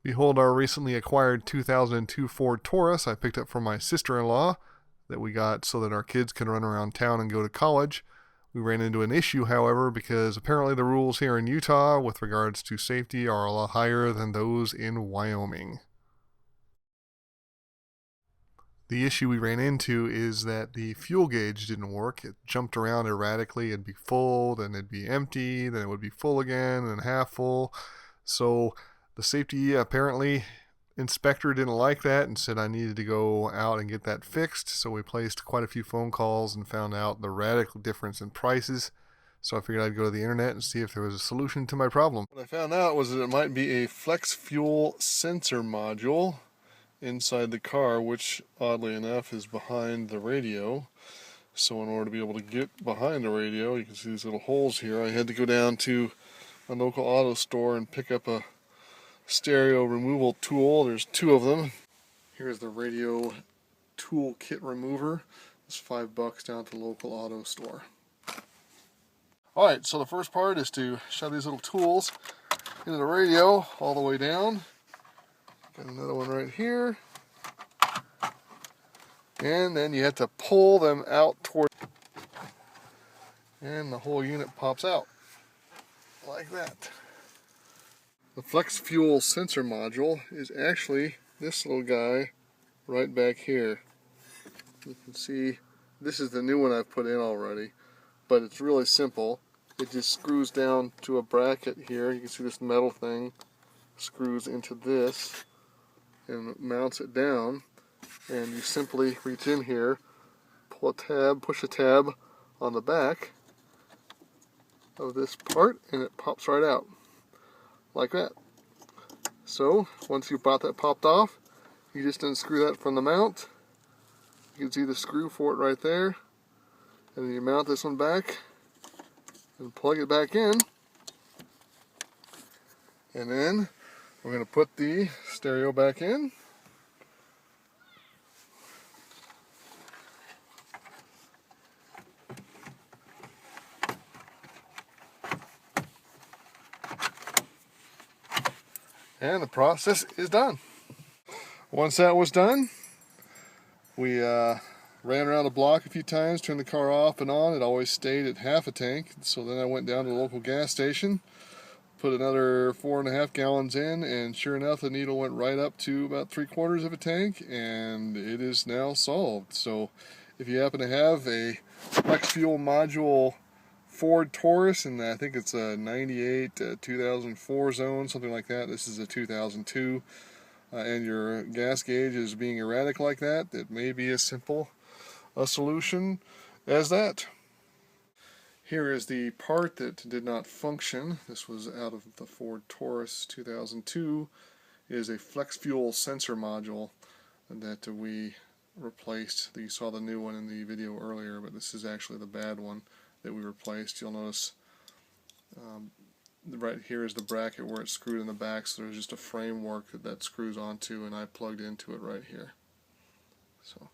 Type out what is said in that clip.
Behold our recently acquired 2002 Ford Taurus I picked up from my sister-in-law that we got so that our kids can run around town and go to college. We ran into an issue, however, because apparently the rules here in Utah with regards to safety are a lot higher than those in Wyoming. The issue we ran into is that the fuel gauge didn't work. It jumped around erratically. It'd be full, then it'd be empty, then it would be full again, and half full. So the safety apparently inspector didn't like that and said I needed to go out and get that fixed. So we placed quite a few phone calls and found out the radical difference in prices. So I figured I'd go to the internet and see if there was a solution to my problem. What I found out was that it might be a flex fuel sensor module inside the car, which oddly enough is behind the radio. So in order to be able to get behind the radio, you can see these little holes here, I had to go down to a local auto store and pick up a stereo removal tool. There's two of them. Here's the radio tool kit remover. It's $5 down at the local auto store. Alright, so the first part is to shove these little tools into the radio all the way down. Got another one right here. And then you have to pull them out toward, and the whole unit pops out like that. The flex fuel sensor module is actually this little guy right back here. You can see this is the new one I've put in already, but it's really simple. It just screws down to a bracket here. You can see this metal thing screws into this and mounts it down, and you simply reach in here, pull a tab, push a tab on the back of this part, and it pops right out like that. So once you've got that popped off, you just unscrew that from the mount. You can see the screw for it right there, and then you mount this one back and plug it back in, and then we're going to put the stereo back in. And the process is done. Once that was done, we ran around the block a few times, turned the car off and on. It always stayed at half a tank. So then I went down to the local gas station, put another 4.5 gallons in, and sure enough the needle went right up to about 3/4 of a tank, and it is now solved. So if you happen to have a flex fuel module Ford Taurus, and I think it's a 98 2004 zone, something like that, this is a 2002, and your gas gauge is being erratic like that, it may be as simple a solution as that. Here is the part that did not function. This was out of the Ford Taurus 2002. It is a flex fuel sensor module that we replaced. You saw the new one in the video earlier, but this is actually the bad one that we replaced. You'll notice right here is the bracket where it's screwed in the back, so there's just a framework that screws onto, and I plugged into it right here. So